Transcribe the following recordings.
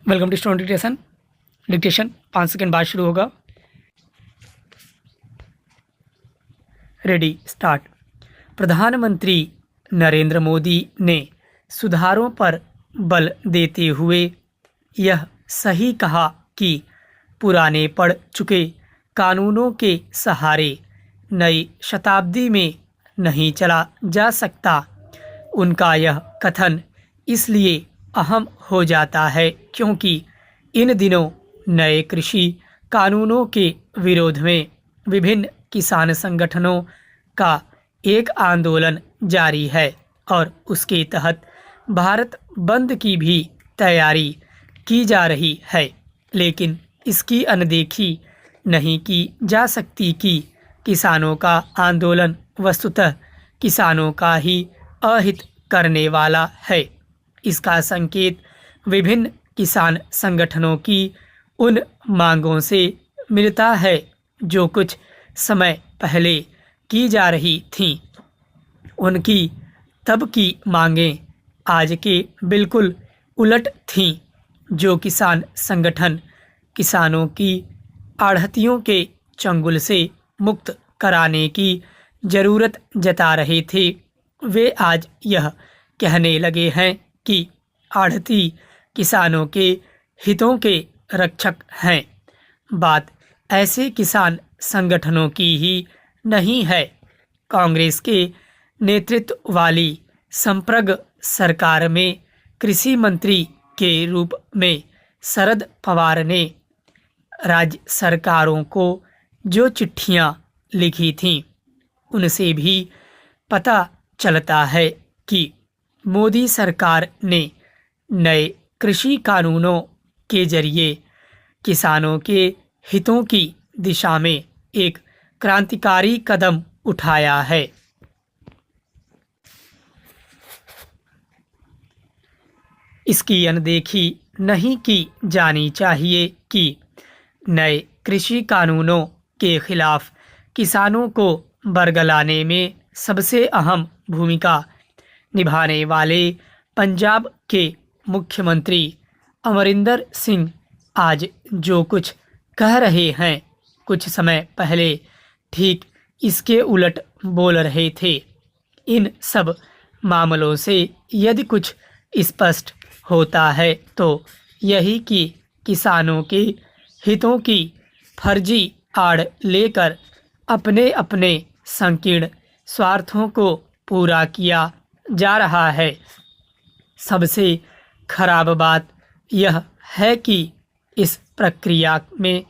Welcome to student dictation 5 second बाद शुरू होगा। Ready start. प्रधानमंत्री नरेंद्र मोदी ने सुधारों पर बल देते हुए यह सही कहा कि पुराने पड़ चुके कानूनों के सहारे नई शताब्दी में नहीं चला जा सकता। उनका यह कथन इसलिए अहम हो जाता है क्योंकि इन दिनों नए कृषि कानूनों के विरोध में विभिन्न किसान संगठनों का एक आंदोलन जारी है और उसके तहत भारत बंद की भी तैयारी की जा रही है। लेकिन इसकी अनदेखी नहीं की जा सकती कि किसानों का आंदोलन वस्तुतः किसानों का ही अहित करने वाला है। इसका संकेत विभिन्न किसान संगठनों की उन मांगों से मिलता है जो कुछ समय पहले की जा रही थीं। उनकी तब की मांगें आज के बिल्कुल उलट थीं। जो किसान संगठन किसानों की आढ़तियों के चंगुल से मुक्त कराने की ज़रूरत जता रहे थे, वे आज यह कहने लगे हैं कि आढ़ती किसानों के हितों के रक्षक हैं। बात ऐसे किसान संगठनों की ही नहीं है। कांग्रेस के नेतृत्व वाली संप्रग सरकार में कृषि मंत्री के रूप में शरद पवार ने राज्य सरकारों को जो चिट्ठियां लिखी थीं, उनसे भी पता चलता है कि मोदी सरकार ने नए कृषि कानूनों के जरिए किसानों के हितों की दिशा में एक क्रांतिकारी कदम उठाया है। इसकी अनदेखी नहीं की जानी चाहिए कि नए कृषि कानूनों के खिलाफ किसानों को बरगलाने में सबसे अहम भूमिका निभाने वाले पंजाब के मुख्यमंत्री अमरिंदर सिंह आज जो कुछ कह रहे हैं, कुछ समय पहले ठीक इसके उलट बोल रहे थे। इन सब मामलों से यदि कुछ स्पष्ट होता है तो यही कि किसानों के हितों की फर्जी आड़ लेकर अपने अपने संकीर्ण स्वार्थों को पूरा किया जा रहा है। सबसे खराब बात यह है कि इस प्रक्रिया में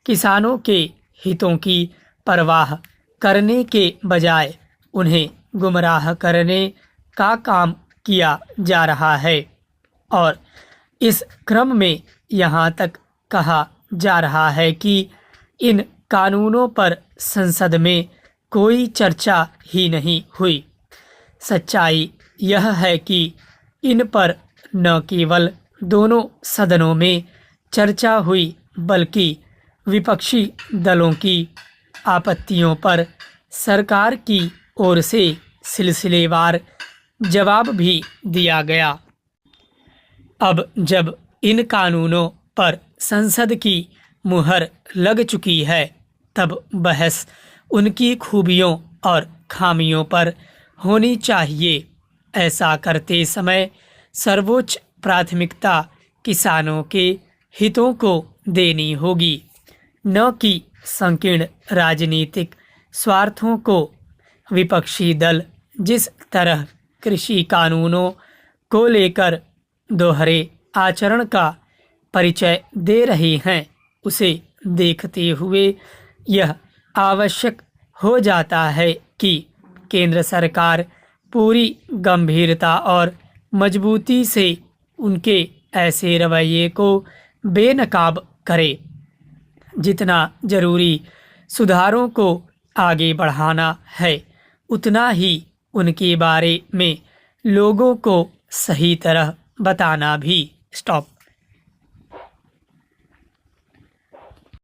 किसानों के हितों की परवाह करने के बजाय उन्हें गुमराह करने का काम किया जा रहा है और इस क्रम में यहाँ तक कहा जा रहा है कि इन कानूनों पर संसद में कोई चर्चा ही नहीं हुई। सच्चाई यह है कि इन पर न केवल दोनों सदनों में चर्चा हुई बल्कि विपक्षी दलों की आपत्तियों पर सरकार की ओर से सिलसिलेवार जवाब भी दिया गया। अब जब इन कानूनों पर संसद की मुहर लग चुकी है, तब बहस उनकी खूबियों और खामियों पर होनी चाहिए। ऐसा करते समय सर्वोच्च प्राथमिकता किसानों के हितों को देनी होगी, न कि संकीर्ण राजनीतिक स्वार्थों को। विपक्षी दल जिस तरह कृषि कानूनों को लेकर दोहरे आचरण का परिचय दे रहे हैं, उसे देखते हुए यह आवश्यक हो जाता है कि केंद्र सरकार पूरी गंभीरता और मजबूती से उनके ऐसे रवैये को बेनकाब करे। जितना जरूरी सुधारों को आगे बढ़ाना है, उतना ही उनके बारे में लोगों को सही तरह बताना भी। स्टॉप।